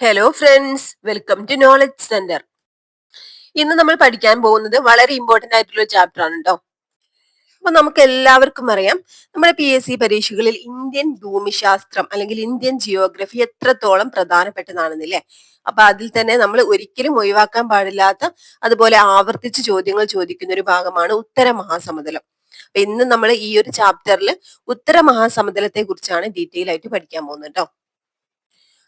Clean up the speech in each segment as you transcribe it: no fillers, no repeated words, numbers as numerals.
Hello friends, welcome to knowledge centre. ഇന്ന് നമ്മൾ പഠിക്കാൻ പോകുന്നത് വളരെ ഇമ്പോർട്ടന്റ് ആയിട്ടുള്ള ഒരു ചാപ്റ്റർ ആണ് കേട്ടോ. അപ്പൊ നമുക്ക് എല്ലാവർക്കും അറിയാം, നമ്മുടെ PSC പരീക്ഷകളിൽ ഇന്ത്യൻ ഭൂമിശാസ്ത്രം അല്ലെങ്കിൽ ഇന്ത്യൻ ജിയോഗ്രഫി എത്രത്തോളം പ്രധാനപ്പെട്ടതാണെന്നില്ലേ. അപ്പൊ അതിൽ തന്നെ നമ്മൾ ഒരിക്കലും ഒഴിവാക്കാൻ പാടില്ലാത്ത, അതുപോലെ ആവർത്തിച്ച് ചോദ്യങ്ങൾ ചോദിക്കുന്ന ഒരു ഭാഗമാണ് ഉത്തര മഹാസമുദ്രം. അപ്പൊ ഇന്ന് നമ്മൾ ഈ ഒരു ചാപ്റ്ററിൽ ഉത്തര മഹാസമുദ്രത്തെ കുറിച്ചാണ് ഡീറ്റെയിൽ ആയിട്ട് പഠിക്കാൻ പോകുന്നത് കേട്ടോ.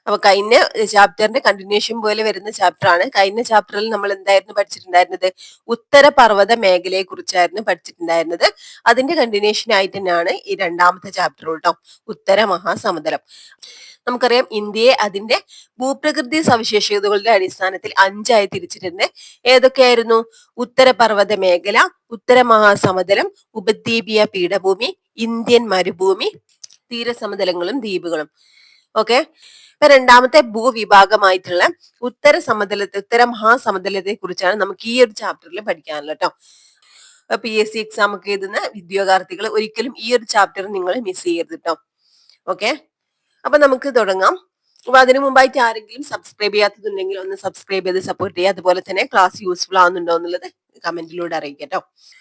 അപ്പൊ കഴിഞ്ഞ ചാപ്റ്ററിന്റെ കണ്ടിന്യൂഷൻ പോലെ വരുന്ന ചാപ്റ്റർ ആണ്. കഴിഞ്ഞ ചാപ്റ്ററിൽ നമ്മൾ എന്തായിരുന്നു പഠിച്ചിട്ടുണ്ടായിരുന്നത്? ഉത്തരപർവ്വത മേഖലയെ കുറിച്ചായിരുന്നു പഠിച്ചിട്ടുണ്ടായിരുന്നത്. അതിന്റെ കണ്ടിന്യൂഷൻ ആയിട്ട് തന്നെയാണ് ഈ രണ്ടാമത്തെ ചാപ്റ്റർ കേട്ടോ, ഉത്തര മഹാസമുദ്രം. നമുക്കറിയാം, ഇന്ത്യയെ അതിന്റെ ഭൂപ്രകൃതി സവിശേഷതകളുടെ അടിസ്ഥാനത്തിൽ 5ആയി തിരിച്ചിട്ടുണ്ട്. ഏതൊക്കെയായിരുന്നു? ഉത്തരപർവ്വത മേഖല, ഉത്തര മഹാസമുദ്രം, ഉപദ്വീപീയ പീഠഭൂമി, ഇന്ത്യൻ മരുഭൂമി, തീരസമതലങ്ങളും ദ്വീപുകളും. ഓക്കെ, ഇപ്പൊ രണ്ടാമത്തെ ഭൂവിഭാഗമായിട്ടുള്ള ഉത്തര മഹാസമുദ്രത്തെ കുറിച്ചാണ് നമുക്ക് ഈ ഒരു ചാപ്റ്ററിൽ പഠിക്കാനുള്ളത് കേട്ടോ. PSC എക്സാം ഒക്കെ എഴുതുന്ന വിദ്യാർത്ഥികൾ ഒരിക്കലും ഈ ഒരു ചാപ്റ്റർ നിങ്ങൾ മിസ് ചെയ്യരുത് കേട്ടോ. ഓക്കെ, അപ്പൊ നമുക്ക് തുടങ്ങാം. അപ്പൊ അതിനു മുമ്പായിട്ട് ആരെങ്കിലും സബ്സ്ക്രൈബ് ചെയ്യാത്തതുണ്ടെങ്കിൽ ഒന്ന് സബ്സ്ക്രൈബ് ചെയ്ത് സപ്പോർട്ട് ചെയ്യുക. അതുപോലെ തന്നെ ക്ലാസ് യൂസ്ഫുൾ ആവുന്നുണ്ടോ എന്നുള്ളത് കമന്റിലൂടെ അറിയിക്കാം കേട്ടോ.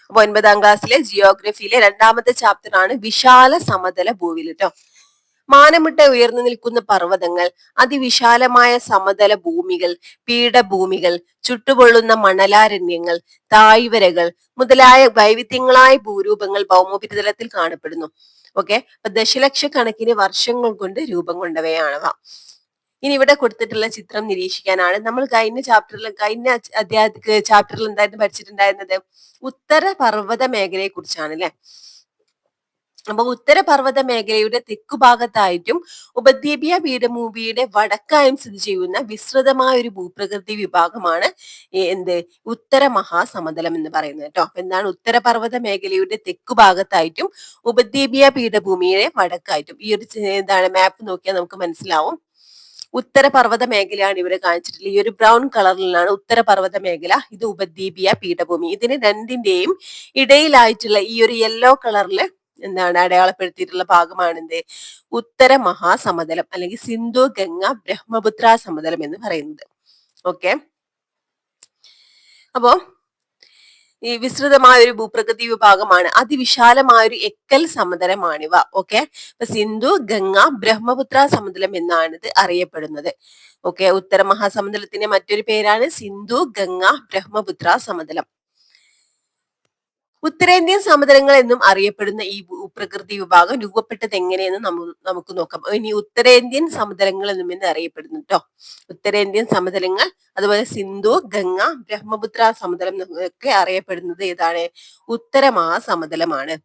അപ്പൊ 9ാം ക്ലാസ്സിലെ ജിയോഗ്രഫിയിലെ രണ്ടാമത്തെ ചാപ്റ്റർ ആണ് വിശാല സമതല ഭൂവിൽ കേട്ടോ. മാനമുട്ട ഉയർന്നു നിൽക്കുന്ന പർവ്വതങ്ങൾ, അതിവിശാലമായ സമതല ഭൂമികൾ, പീഠഭൂമികൾ, ചുട്ടുപൊള്ളുന്ന മണലാരണ്യങ്ങൾ, താഴ്വരകൾ മുതലായ വൈവിധ്യങ്ങളായ ഭൂരൂപങ്ങൾ ഭൗമോപരിതലത്തിൽ കാണപ്പെടുന്നു. ഓക്കെ, അപ്പൊ ദശലക്ഷക്കണക്കിന് വർഷങ്ങൾ കൊണ്ട് രൂപം കൊണ്ടവയാണവ. ഇനി ഇവിടെ കൊടുത്തിട്ടുള്ള ചിത്രം നിരീക്ഷിക്കാനാണ്. നമ്മൾ കഴിഞ്ഞ ചാപ്റ്ററിൽ എന്തായിരുന്നു പഠിച്ചിട്ടുണ്ടായിരുന്നത്? ഉത്തര പർവ്വത മേഖലയെ കുറിച്ചാണ് അല്ലെ. അപ്പൊ ഉത്തരപർവ്വത മേഖലയുടെ തെക്കുഭാഗത്തായിട്ടും ഉപദ്വീപീയ പീഠഭൂമിയുടെ വടക്കായും സ്ഥിതി ചെയ്യുന്ന വിസ്തൃതമായ ഒരു ഭൂപ്രകൃതി വിഭാഗമാണ് എന്ത് ഉത്തര മഹാസമതലം എന്ന് പറയുന്നത് കേട്ടോ. എന്താണ്? ഉത്തരപർവ്വത മേഖലയുടെ തെക്കുഭാഗത്തായിട്ടും ഉപദ്വീപീയ പീഠഭൂമിയുടെ വടക്കായിട്ടും. ഈ ഒരു എന്താണ് മാപ്പ് നോക്കിയാൽ നമുക്ക് മനസ്സിലാവും. ഉത്തരപർവ്വത മേഖലയാണ് ഇവിടെ കാണിച്ചിട്ടുള്ളത്. ഈ ഒരു ബ്രൗൺ കളറിലാണ് ഉത്തരപർവ്വത മേഖല. ഇത് ഉപദ്വീപീയ പീഠഭൂമി. ഇതിന് രണ്ടിന്റെയും ഇടയിലായിട്ടുള്ള ഈ ഒരു യെല്ലോ കളറിൽ എന്താണ് അടയാളപ്പെടുത്തിയിട്ടുള്ള ഭാഗമാണെന്ത്? ഉത്തര മഹാസമതലം അല്ലെങ്കിൽ സിന്ധു ഗംഗ ബ്രഹ്മപുത്ര സമതലം എന്ന് പറയുന്നത്. ഓക്കെ, അപ്പോ ഈ വിസ്തൃതമായ ഒരു ഭൂപ്രകൃതി വിഭാഗമാണ്. അതിവിശാലമായ ഒരു എക്കൽ സമതലമാണിവ. ഓക്കെ, അപ്പൊ സിന്ധു ഗംഗ ബ്രഹ്മപുത്ര സമതലം എന്നാണ് ഇത് അറിയപ്പെടുന്നത്. ഓക്കെ, ഉത്തര മഹാസമുദ്രത്തിന്റെ മറ്റൊരു പേരാണ് സിന്ധു ഗംഗ ബ്രഹ്മപുത്ര സമതലം. ഉത്തരേന്ത്യൻ സമതലങ്ങൾ എന്നും അറിയപ്പെടുന്ന ഈ ഭൂപ്രകൃതി വിഭാഗം രൂപപ്പെട്ടത് എങ്ങനെയെന്ന് നമുക്ക് നോക്കാം. ഇനി ഉത്തരേന്ത്യൻ സമതലങ്ങൾ എന്നും എന്ന് അറിയപ്പെടുന്നു കേട്ടോ. ഉത്തരേന്ത്യൻ സമതലങ്ങൾ, അതുപോലെ സിന്ധു ഗംഗ ബ്രഹ്മപുത്ര സമതലം എന്നൊക്കെ അറിയപ്പെടുന്നത് ഏതാണ്? ഉത്തര മഹാസമതലമാണ്.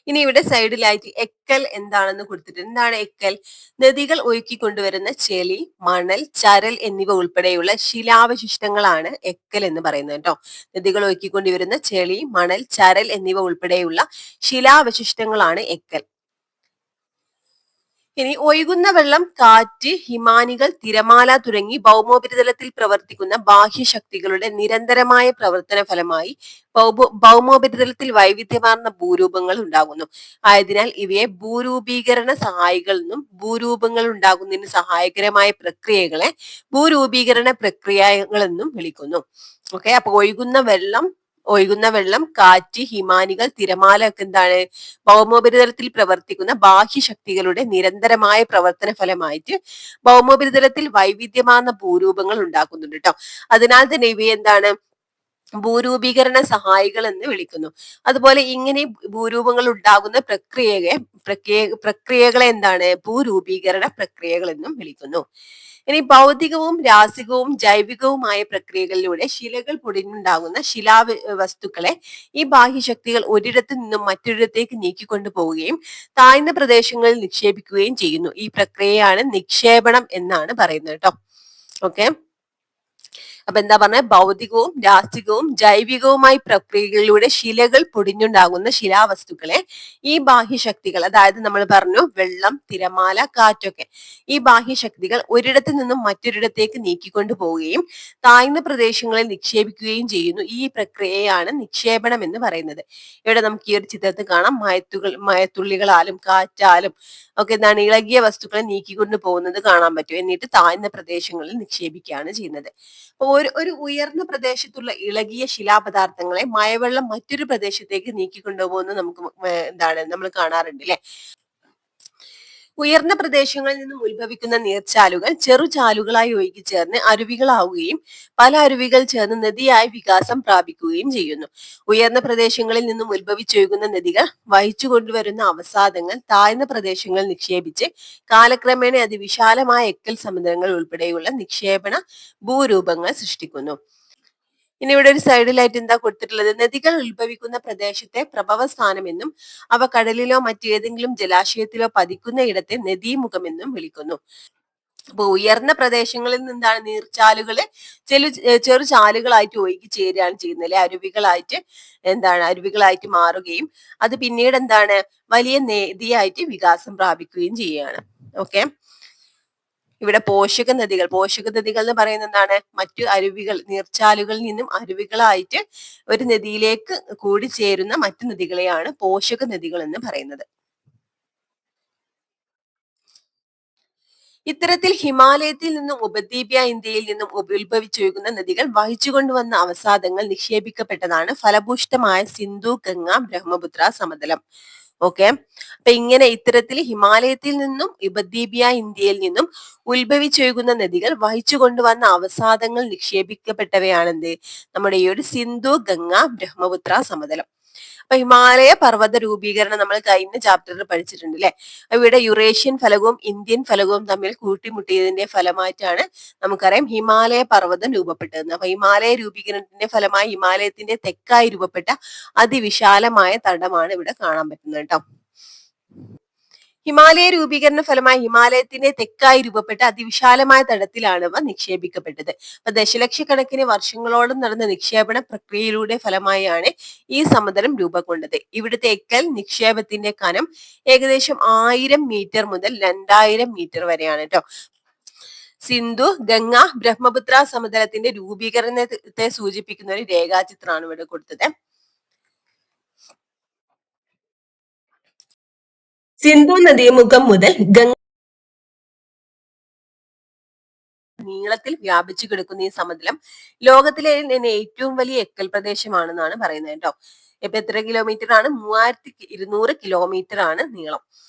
ഇനി ഇവിടെ സൈഡിലായിട്ട് എക്കൽ എന്താണെന്ന് കൊടുത്തിട്ടുണ്ട്. എന്താണ് എക്കൽ? നദികൾ ഒഴുക്കിക്കൊണ്ടുവരുന്ന ചെളി, മണൽ, ചരൽ എന്നിവ ഉൾപ്പെടെയുള്ള ശിലാവശിഷ്ടങ്ങളാണ് എക്കൽ എന്ന് പറയുന്നത് കേട്ടോ. നദികൾ ഒഴുക്കിക്കൊണ്ടുവരുന്ന ചെളി, മണൽ, ചരൽ എന്നിവ ഉൾപ്പെടെയുള്ള ശിലാവശിഷ്ടങ്ങളാണ് എക്കൽ. ഇനി ഒഴുകുന്ന വെള്ളം, കാറ്റ്, ഹിമാനികൾ, തിരമാല തുടങ്ങി ഭൗമോപരിതലത്തിൽ പ്രവർത്തിക്കുന്ന ബാഹ്യശക്തികളുടെ നിരന്തരമായ പ്രവർത്തന ഫലമായി ഭൗമോപരിതലത്തിൽ വൈവിധ്യമാർന്ന ഭൂരൂപങ്ങൾ ഉണ്ടാകുന്നു. ആയതിനാൽ ഇവയെ ഭൂരൂപീകരണ സഹായികൾ എന്നും ഭൂരൂപങ്ങൾ ഉണ്ടാകുന്നതിന് സഹായകരമായ പ്രക്രിയകളെ ഭൂരൂപീകരണ പ്രക്രിയകൾ എന്നും വിളിക്കുന്നു. ഓക്കെ, അപ്പൊ ഒഴുകുന്ന വെള്ളം, കാറ്റ്, ഹിമാനികൾ, തിരമാല ഒക്കെ എന്താണ്? ഭൗമോപരിതലത്തിൽ പ്രവർത്തിക്കുന്ന ബാഹ്യശക്തികളുടെ നിരന്തരമായ പ്രവർത്തന ഫലമായിട്ട് ഭൗമോപരിതലത്തിൽ വൈവിധ്യമാർന്ന ഭൂരൂപങ്ങൾ ഉണ്ടാക്കുന്നുണ്ട് കേട്ടോ. അതിനാൽ തന്നെ ഇവയെ എന്താണ്? ഭൂരൂപീകരണ സഹായികൾ എന്ന് വിളിക്കുന്നു. അതുപോലെ ഇങ്ങനെ ഭൂരൂപങ്ങൾ ഉണ്ടാകുന്ന പ്രക്രിയകളെ എന്താണ്? ഭൂരൂപീകരണ പ്രക്രിയകൾ എന്നും വിളിക്കുന്നു. ഇനി ഭൗതികവും രാസികവും ജൈവികവുമായ പ്രക്രിയകളിലൂടെ ശിലകൾ പൊടിഞ്ഞുണ്ടാകുന്ന വസ്തുക്കളെ ഈ ബാഹ്യശക്തികൾ ഒരിടത്തു നിന്നും മറ്റൊരിടത്തേക്ക് നീക്കിക്കൊണ്ടു പോവുകയും താഴ്ന്ന പ്രദേശങ്ങളിൽ നിക്ഷേപിക്കുകയും ചെയ്യുന്നു. ഈ പ്രക്രിയയാണ് നിക്ഷേപണം എന്നാണ് പറയുന്നത് കേട്ടോ. ഓക്കെ, അപ്പൊ എന്താ പറഞ്ഞ ഭൗതികവും രാസികവും ജൈവികവുമായ പ്രക്രിയകളിലൂടെ ശിലകൾ പൊടിഞ്ഞുണ്ടാകുന്ന ശിലാവസ്തുക്കളെ ഈ ബാഹ്യശക്തികൾ, അതായത് നമ്മൾ പറഞ്ഞു വെള്ളം, തിരമാല, കാറ്റൊക്കെ, ഈ ബാഹ്യശക്തികൾ ഒരിടത്തു നിന്നും മറ്റൊരിടത്തേക്ക് നീക്കിക്കൊണ്ടു പോവുകയും താഴ്ന്ന പ്രദേശങ്ങളിൽ നിക്ഷേപിക്കുകയും ചെയ്യുന്നു. ഈ പ്രക്രിയയാണ് നിക്ഷേപണം എന്ന് പറയുന്നത്. ഇവിടെ നമുക്ക് ഈ ഒരു ചിത്രത്തിൽ കാണാം, മയത്തുള്ളികളാലും കാറ്റാലും ഒക്കെ എന്താണ് ഇളകിയ വസ്തുക്കളെ നീക്കിക്കൊണ്ട് പോകുന്നത് കാണാൻ പറ്റും. എന്നിട്ട് താഴ്ന്ന പ്രദേശങ്ങളിൽ നിക്ഷേപിക്കുകയാണ് ചെയ്യുന്നത്. ഒരു ഉയർന്ന പ്രദേശത്തുള്ള ഇളകിയ ശിലാപദാർത്ഥങ്ങളെ മഴവെള്ളം മറ്റൊരു പ്രദേശത്തേക്ക് നീക്കിക്കൊണ്ടുപോകുന്നത് നമുക്ക് എന്താണ് നമ്മൾ കാണാറുണ്ട് അല്ലെ. ഉയർന്ന പ്രദേശങ്ങളിൽ നിന്നും ഉത്ഭവിക്കുന്ന നീർച്ചാലുകൾ ചെറുചാലുകളായി ഒഴുകിച്ചേർന്ന് അരുവികളാവുകയും പല അരുവികൾ ചേർന്ന് നദിയായി വികാസം പ്രാപിക്കുകയും ചെയ്യുന്നു. ഉയർന്ന പ്രദേശങ്ങളിൽ നിന്നും ഉത്ഭവിച്ചൊഴുകുന്ന നദികൾ വഹിച്ചു കൊണ്ടുവരുന്ന അവസാദങ്ങൾ താഴ്ന്ന പ്രദേശങ്ങളിൽ നിക്ഷേപിച്ച് കാലക്രമേണ അതിവിശാലമായ എക്കൽ സമുദ്രങ്ങൾ ഉൾപ്പെടെയുള്ള നിക്ഷേപണ ഭൂരൂപങ്ങൾ സൃഷ്ടിക്കുന്നു. ഇനി ഇവിടെ ഒരു സൈഡിലായിട്ട് എന്താ കൊടുത്തിട്ടുള്ളത്, നദികൾ ഉത്ഭവിക്കുന്ന പ്രദേശത്തെ പ്രഭവസ്ഥാനമെന്നും അവ കടലിലോ മറ്റേതെങ്കിലും ജലാശയത്തിലോ പതിക്കുന്ന ഇടത്തെ നദീമുഖമെന്നും വിളിക്കുന്നു. അപ്പൊ ഉയർന്ന പ്രദേശങ്ങളിൽ നിന്നാണ് നീർച്ചാലുകള് ചെറു ചാലുകളായിട്ട് ഒഴുകി ചേരുകയാണ് ചെയ്യുന്നത് അല്ലെ, അരുവികളായിട്ട് മാറുകയും അത് പിന്നീട് എന്താണ് വലിയ നദിയായിട്ട് വികാസം പ്രാപിക്കുകയും ചെയ്യുകയാണ്. ഓക്കെ, ഇവിടെ പോഷക നദികൾ എന്ന് പറയുന്നത് എന്താണ്, മറ്റു അരുവികൾ, നീർച്ചാലുകളിൽ നിന്നും അരുവികളായിട്ട് ഒരു നദിയിലേക്ക് കൂടിച്ചേരുന്ന മറ്റു നദികളെയാണ് പോഷക നദികൾ എന്ന് പറയുന്നത്. ഇത്തരത്തിൽ ഹിമാലയത്തിൽ നിന്നും ഉപദ്വീപീയ ഇന്ത്യയിൽ നിന്നും ഉത്ഭവിച്ചൊഴുകുന്ന നദികൾ വഹിച്ചുകൊണ്ടുവന്ന അവസാദങ്ങൾ നിക്ഷേപിക്കപ്പെട്ടതാണ് ഫലഭൂഷ്ടമായ സിന്ധു, ഗംഗ, ബ്രഹ്മപുത്ര സമതലം. ഓക്കെ, അപ്പൊ ഇങ്ങനെ ഇത്തരത്തിൽ ഹിമാലയത്തിൽ നിന്നും ഉപദ്വീപീയ ഇന്ത്യയിൽ നിന്നും ഉത്ഭവിച്ചൊഴുകുന്ന നദികൾ വഹിച്ചു കൊണ്ടുവന്ന അവസാദങ്ങൾ നിക്ഷേപിക്കപ്പെട്ടവയാണെന്ത്, നമ്മുടെ ഈ ഒരു സിന്ധു, ഗംഗ, ബ്രഹ്മപുത്ര സമതലം. അപ്പൊ ഹിമാലയ പർവ്വത രൂപീകരണം നമ്മൾ കഴിഞ്ഞ ചാപ്റ്ററിൽ പഠിച്ചിട്ടുണ്ട് അല്ലെ. ഇവിടെ യുറേഷ്യൻ ഫലകവും ഇന്ത്യൻ ഫലകവും തമ്മിൽ കൂട്ടിമുട്ടിയതിന്റെ ഫലമായിട്ടാണ് നമുക്കറിയാം ഹിമാലയ പർവ്വതം രൂപപ്പെട്ടത്. അപ്പൊ ഹിമാലയ രൂപീകരണത്തിന്റെ ഫലമായി ഹിമാലയത്തിന്റെ തെക്കായി രൂപപ്പെട്ട അതിവിശാലമായ തടമാണ് ഇവിടെ കാണാൻ പറ്റുന്നത് കേട്ടോ. ഹിമാലയ രൂപീകരണ ഫലമായി ഹിമാലയത്തിന്റെ തെക്കായി രൂപപ്പെട്ട അതിവിശാലമായ തടത്തിലാണ് ഇവ നിക്ഷേപിക്കപ്പെട്ടത്. അപ്പൊ ദശലക്ഷക്കണക്കിന് വർഷങ്ങളോളം നടന്ന നിക്ഷേപണ പ്രക്രിയയിലൂടെ ഫലമായാണ് ഈ സമതലം രൂപം കൊണ്ടത്. ഇവിടുത്തെ എക്കൽ നിക്ഷേപത്തിന്റെ കനം ഏകദേശം 1000 മീറ്റർ മുതൽ 2000 മീറ്റർ വരെയാണ് കേട്ടോ. സിന്ധു, ഗംഗ, ബ്രഹ്മപുത്ര സമതലത്തിന്റെ രൂപീകരണത്തെ സൂചിപ്പിക്കുന്ന ഒരു രേഖാചിത്രമാണ് ഇവിടെ കൊടുത്തത്. സിന്ധു നദീമുഖം മുതൽ ഗംഗ നീളത്തിൽ വ്യാപിച്ചു കിടക്കുന്ന ഈ സമതലം ലോകത്തിലെ തന്നെ ഏറ്റവും വലിയ എക്കൽ പ്രദേശമാണെന്നാണ് പറയുന്നത് കേട്ടോ. ഇപ്പൊ എത്ര കിലോമീറ്റർ ആണ്, 3200 കിലോമീറ്റർ ആണ് നീളം.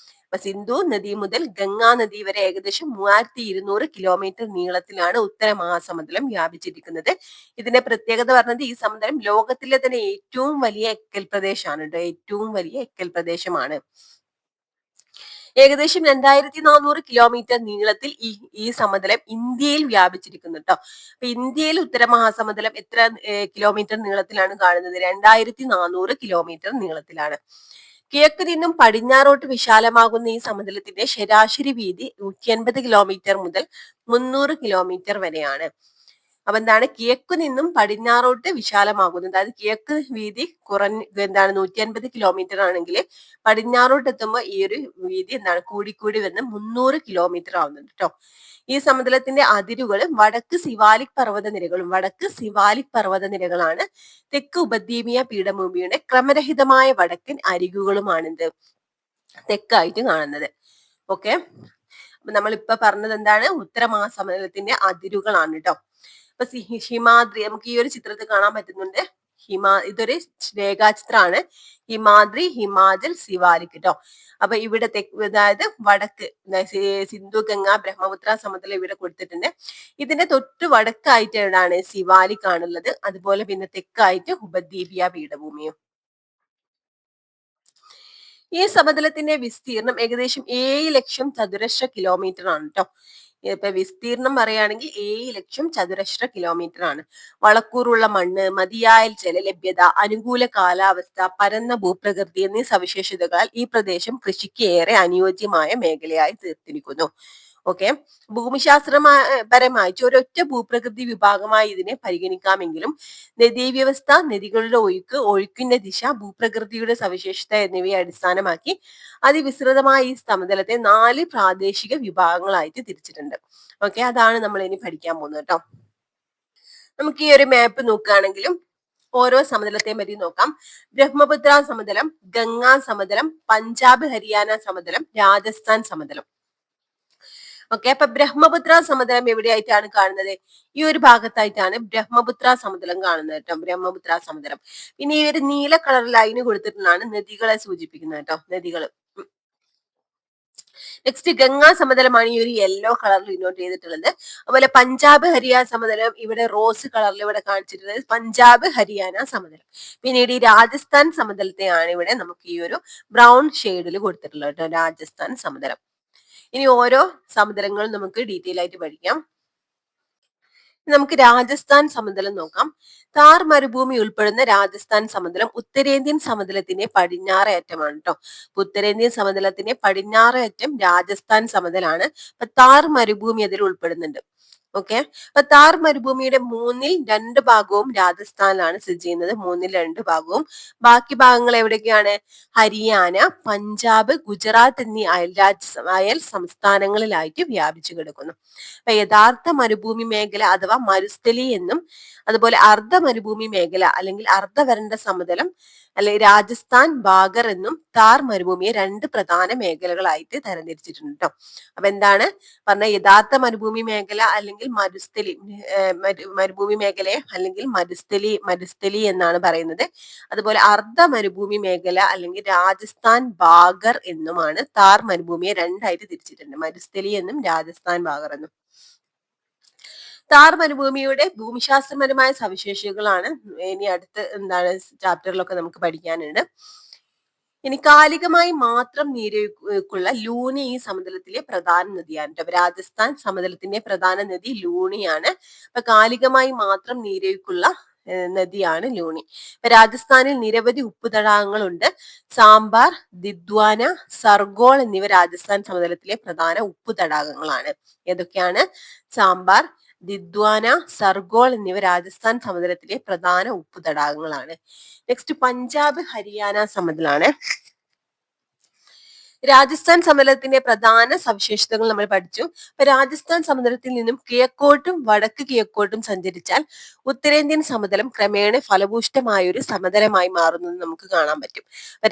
അപ്പൊ സിന്ധു നദി മുതൽ ഗംഗാ നദി വരെ ഏകദേശം 3200 കിലോമീറ്റർ നീളത്തിലാണ് ഉത്തര മഹാസമുദ്രം വ്യാപിച്ചിരിക്കുന്നത്. ഇതിന്റെ പ്രത്യേകത പറഞ്ഞത് ഈ സമതലം ലോകത്തിലെ തന്നെ ഏറ്റവും വലിയ എക്കൽ പ്രദേശമാണ് കേട്ടോ, ഏറ്റവും വലിയ എക്കൽ പ്രദേശമാണ്. ഏകദേശം 2400 കിലോമീറ്റർ നീളത്തിൽ ഈ സമതലം ഇന്ത്യയിൽ വ്യാപിച്ചിരിക്കുന്നു കേട്ടോ. അപ്പൊ ഇന്ത്യയിൽ ഉത്തര മഹാസമുദ്രം എത്ര കിലോമീറ്റർ നീളത്തിലാണ് കാണുന്നത്, 2400 കിലോമീറ്റർ നീളത്തിലാണ്. കിഴക്ക് നിന്നും പടിഞ്ഞാറോട്ട് വിശാലമാകുന്ന ഈ സമതലത്തിന്റെ ശരാശരി വീതി 180 കിലോമീറ്റർ മുതൽ 300 കിലോമീറ്റർ വരെയാണ്. അപ്പൊ എന്താണ്, കിഴക്ക് നിന്നും പടിഞ്ഞാറോട്ട് വിശാലമാകുന്നത്, അതായത് കിഴക്ക് വീതി എന്താണ് 150 കിലോമീറ്റർ ആണെങ്കിൽ പടിഞ്ഞാറോട്ട് എത്തുമ്പോൾ ഈ ഒരു വീതി എന്താണ് കൂടിക്കൂടി വന്ന് 300 കിലോമീറ്റർ ആവുന്നുണ്ട് കേട്ടോ. ഈ സമതലത്തിന്റെ അതിരുകൾ വടക്ക് സിവാലിക് പർവ്വതനിരകളാണ്. തെക്ക് ഉപദ്വീപീയ പീഠഭൂമിയുടെ ക്രമരഹിതമായ വടക്കൻ അരികുകളുമാണിത് തെക്കായിട്ട് കാണുന്നത്. ഓക്കെ, അപ്പൊ നമ്മളിപ്പോ പറഞ്ഞത് എന്താണ്, ഉത്തര മഹാസമുദ്രത്തിന്റെ അതിരുകളാണ് കേട്ടോ. അപ്പൊ ഹിമാദ്രി നമുക്ക് ഈ ഒരു ചിത്രത്തിൽ കാണാൻ പറ്റുന്നുണ്ട്. ഇതൊരു രേഖാചിത്രമാണ്. ഹിമാദ്രി, ഹിമാചൽ, സിവാലിക് കേട്ടോ. അപ്പൊ ഇവിടെ അതായത് വടക്ക് സിന്ധു, ഗംഗ, ബ്രഹ്മപുത്ര സമതലം ഇവിടെ കൊടുത്തിട്ടുണ്ട്. ഇതിന്റെ തൊട്ട് വടക്കായിട്ട് എവിടാണ് സിവാലിക് ആണുള്ളത്. അതുപോലെ പിന്നെ തെക്കായിട്ട് ഉപദ്വീപീയ പീഠഭൂമിയും. ഈ സമതലത്തിന്റെ വിസ്തീർണം ഏകദേശം 7 ലക്ഷം ചതുരശ്ര കിലോമീറ്റർ ആണ് കേട്ടോ. ഇപ്പൊ വിസ്തീർണം പറയുകയാണെങ്കിൽ 7 ലക്ഷം ചതുരശ്ര കിലോമീറ്റർ ആണ്. വളക്കൂറുള്ള മണ്ണ്, മതിയായ ജലലഭ്യത, അനുകൂല കാലാവസ്ഥ, പരന്ന ഭൂപ്രകൃതി എന്നീ സവിശേഷതകളാൽ ഈ പ്രദേശം കൃഷിക്ക് ഏറെ അനുയോജ്യമായ മേഖലയായി തീർത്തിരിക്കുന്നു. ഓക്കെ. പരമായിട്ട് ഒരൊറ്റ ഭൂപ്രകൃതി വിഭാഗമായി ഇതിനെ പരിഗണിക്കാമെങ്കിലും നദീവ്യവസ്ഥ, നദികളുടെ ഒഴുക്ക്, ഒഴുക്കിന്റെ ദിശ, ഭൂപ്രകൃതിയുടെ സവിശേഷത എന്നിവയെ അടിസ്ഥാനമാക്കി അതിവിസ്തൃതമായ ഈ സമതലത്തെ 4 പ്രാദേശിക വിഭാഗങ്ങളായിട്ട് തിരിച്ചിട്ടുണ്ട്. ഓക്കെ, അതാണ് നമ്മൾ ഇനി പഠിക്കാൻ പോകുന്നത് കേട്ടോ. നമുക്ക് ഈ ഒരു മാപ്പ് നോക്കുകയാണെങ്കിലും ഓരോ സമതലത്തെയും പറ്റി നോക്കാം. ബ്രഹ്മപുത്ര സമതലം, ഗംഗാ സമതലം, പഞ്ചാബ് ഹരിയാന സമതലം, രാജസ്ഥാൻ സമതലം. ഓക്കെ, അപ്പൊ ബ്രഹ്മപുത്ര സമതലം എവിടെയായിട്ടാണ് കാണുന്നത്? ഈ ഒരു ഭാഗത്തായിട്ടാണ് ബ്രഹ്മപുത്ര സമതലം കാണുന്നത് കേട്ടോ. ബ്രഹ്മപുത്ര സമതലം. പിന്നെ ഈ ഒരു നീല കളർ ലൈന് കൊടുത്തിട്ടുള്ളതാണ് നദികളെ സൂചിപ്പിക്കുന്നത് കേട്ടോ, നദികൾ. നെക്സ്റ്റ് ഗംഗാ സമതലമാണ് ഈ ഒരു യെല്ലോ കളറിൽ ഇനോട്ട് ചെയ്തിട്ടുള്ളത്. അതുപോലെ പഞ്ചാബ് ഹരിയാന സമതലം ഇവിടെ റോസ് കളറിൽ ഇവിടെ കാണിച്ചിട്ടുള്ളത് പഞ്ചാബ് ഹരിയാന സമതലം. പിന്നീട് ഈ രാജസ്ഥാൻ സമതലത്തെയാണ് ഇവിടെ നമുക്ക് ഈ ഒരു ബ്രൗൺ ഷെയ്ഡിൽ കൊടുത്തിട്ടുള്ളത് കേട്ടോ, രാജസ്ഥാൻ സമതലം. ഇനി ഓരോ സമതലങ്ങളും നമുക്ക് ഡീറ്റെയിൽ ആയിട്ട് പഠിക്കാം. നമുക്ക് രാജസ്ഥാൻ സമതലം നോക്കാം. താർ മരുഭൂമി ഉൾപ്പെടുന്ന രാജസ്ഥാൻ സമതലം ഉത്തരേന്ത്യൻ സമതലത്തിന്റെ പടിഞ്ഞാറേ അറ്റമാണ് കേട്ടോ. ഉത്തരേന്ത്യൻ സമതലത്തിന്റെ പടിഞ്ഞാറേ അറ്റം രാജസ്ഥാൻ സമതലാണ്. അപ്പൊ താർ മരുഭൂമി അതിൽ ഉൾപ്പെടുന്നുണ്ട്. ഓക്കെ, അപ്പൊ താർ മരുഭൂമിയുടെ 2/3 ഭാഗവും രാജസ്ഥാനിലാണ് സ്ഥിതി ചെയ്യുന്നത്. 2/3 ഭാഗവും. ബാക്കി ഭാഗങ്ങൾ എവിടെയൊക്കെയാണ്? ഹരിയാന, പഞ്ചാബ്, ഗുജറാത്ത് എന്നീ അയൽ സംസ്ഥാനങ്ങളിലായിട്ട് വ്യാപിച്ചു കിടക്കുന്നു. അപ്പൊ യഥാർത്ഥ മരുഭൂമി മേഖല അഥവാ മരുസ്ഥലി എന്നും അതുപോലെ അർദ്ധ മരുഭൂമി മേഖല അല്ലെങ്കിൽ അർദ്ധവരണ്ട സമതലം അല്ലെങ്കിൽ രാജസ്ഥാൻ ബാഗർ എന്നും താർ മരുഭൂമിയെ 2 പ്രധാന മേഖലകളായിട്ട് തരംതിരിച്ചിട്ടുണ്ട് കേട്ടോ. അപ്പൊ എന്താണ് പറഞ്ഞ? യഥാർത്ഥ മരുഭൂമി മേഖല അല്ലെങ്കിൽ മരുസ്ഥലി, മരുഭൂമി മേഖലയെ അല്ലെങ്കിൽ മരുസ്ഥലി എന്നാണ് പറയുന്നത്. അതുപോലെ അർദ്ധ മരുഭൂമി മേഖല അല്ലെങ്കിൽ രാജസ്ഥാൻ ബാഗർ എന്നുമാണ് താർ മരുഭൂമിയെ 2ആയിട്ട് തിരിച്ചിട്ടുണ്ട്, മരുസ്ഥലി എന്നും രാജസ്ഥാൻ ബാഗർ എന്നും. താർ മരുഭൂമിയുടെ ഭൂമിശാസ്ത്രപരമായ സവിശേഷതകളാണ് ഇനി അടുത്ത ചാപ്റ്ററിലൊക്കെ നമുക്ക് പഠിക്കാനുണ്ട്. ഇനി കാലികമായി മാത്രം നീരൊഴുക്കുള്ള ലൂണി ഈ സമതലത്തിലെ പ്രധാന നദിയാണ് കേട്ടോ. രാജസ്ഥാൻ സമതലത്തിന്റെ പ്രധാന നദി ലൂണിയാണ്. അപ്പൊ കാലികമായി മാത്രം നീരൊഴുക്കുള്ള നദിയാണ് ലൂണി. രാജസ്ഥാനിൽ നിരവധി ഉപ്പ് തടാകങ്ങളുണ്ട്. സാമ്പാർ, ദിദ്വാന, സർഗോൾ എന്നിവ രാജസ്ഥാൻ സമതലത്തിലെ പ്രധാന ഉപ്പ് തടാകങ്ങളാണ്. ഏതൊക്കെയാണ്? സാമ്പാർ, ദിദ്വാന, സർഗോൾ എന്നിവ രാജസ്ഥാൻ സമതലത്തിലെ പ്രധാന ഉപ്പ് തടാകങ്ങളാണ്. നെക്സ്റ്റ് പഞ്ചാബ് ഹരിയാന സമതലാണ്. രാജസ്ഥാൻ സമതലത്തിന്റെ പ്രധാന സവിശേഷതകൾ നമ്മൾ പഠിച്ചു. അപ്പൊ രാജസ്ഥാൻ സമതലത്തിൽ നിന്നും കിഴക്കോട്ടും വടക്ക് കിഴക്കോട്ടും സഞ്ചരിച്ചാൽ ഉത്തരേന്ത്യൻ സമതലം ക്രമേണ ഫലഭൂഷ്ടമായ ഒരു സമതലമായി മാറുന്നത് നമുക്ക് കാണാൻ പറ്റും.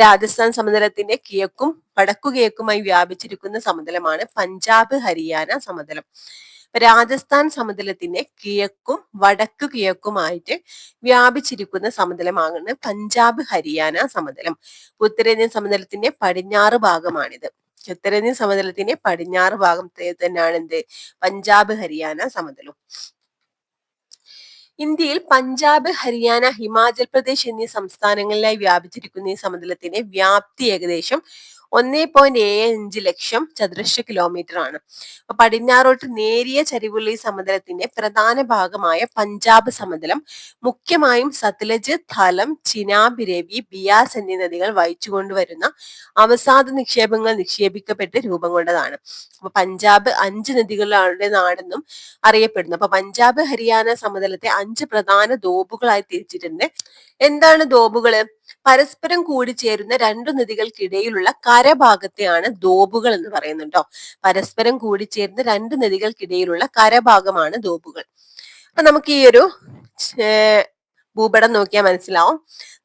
രാജസ്ഥാൻ സമതലത്തിന്റെ കിഴക്കും വടക്കു കിഴക്കുമായി വ്യാപിച്ചിരിക്കുന്ന സമതലമാണ് പഞ്ചാബ് ഹരിയാന സമതലം. രാജസ്ഥാൻ സമതലത്തിന്റെ കിഴക്കും വടക്കു കിഴക്കുമായിട്ട് വ്യാപിച്ചിരിക്കുന്ന സമതലമാണ് പഞ്ചാബ് ഹരിയാന സമതലം. ഉത്തരേന്ത്യൻ സമതലത്തിന്റെ പടിഞ്ഞാറ് ഭാഗമാണിത്. ഉത്തരേന്ത്യൻ സമതലത്തിന്റെ പടിഞ്ഞാറ് ഭാഗത്തെ തന്നെയാണ് എന്ത്? പഞ്ചാബ് ഹരിയാന സമതലം. ഇന്ത്യയിൽ പഞ്ചാബ്, ഹരിയാന, ഹിമാചൽ പ്രദേശ് എന്നീ സംസ്ഥാനങ്ങളിലായി വ്യാപിച്ചിരിക്കുന്ന ഈ സമതലത്തിന്റെ വ്യാപ്തി ഏകദേശം 1.75 ലക്ഷം ചതുരശ്ര കിലോമീറ്റർ ആണ്. അപ്പൊ പടിഞ്ഞാറോട്ട് നേരിയ ചരിവുള്ള ഈ സമതലത്തിന്റെ പ്രധാന ഭാഗമായ പഞ്ചാബ് സമതലം മുഖ്യമായും സത്ലജ്, ഥലം, ചിനാബ്, രവി, ബിയാസ് എന്നീ നദികൾ വഹിച്ചുകൊണ്ടുവരുന്ന അവസാദ നിക്ഷേപങ്ങൾ നിക്ഷേപിക്കപ്പെട്ട് രൂപം കൊണ്ടതാണ്. അപ്പൊ പഞ്ചാബ് 5 നദികളുടെ നാടെന്നും അറിയപ്പെടുന്നു. അപ്പൊ പഞ്ചാബ് ഹരിയാന സമതലത്തെ 5 പ്രധാന ദോബുകളായി തിരിച്ചിട്ടുണ്ട്. എന്താണ് ദോബുകള്? പരസ്പരം കൂടിച്ചേരുന്ന 2 നദികൾക്കിടയിലുള്ള കരഭാഗത്തെയാണ് ദോബുകൾ എന്ന് പറയുന്നുണ്ടോ. പരസ്പരം കൂടിച്ചേരുന്ന 2 നദികൾക്കിടയിലുള്ള കരഭാഗമാണ് ദോബുകൾ. അപ്പൊ നമുക്ക് ഈ ഒരു ഭൂപടം നോക്കിയാൽ മനസ്സിലാവും.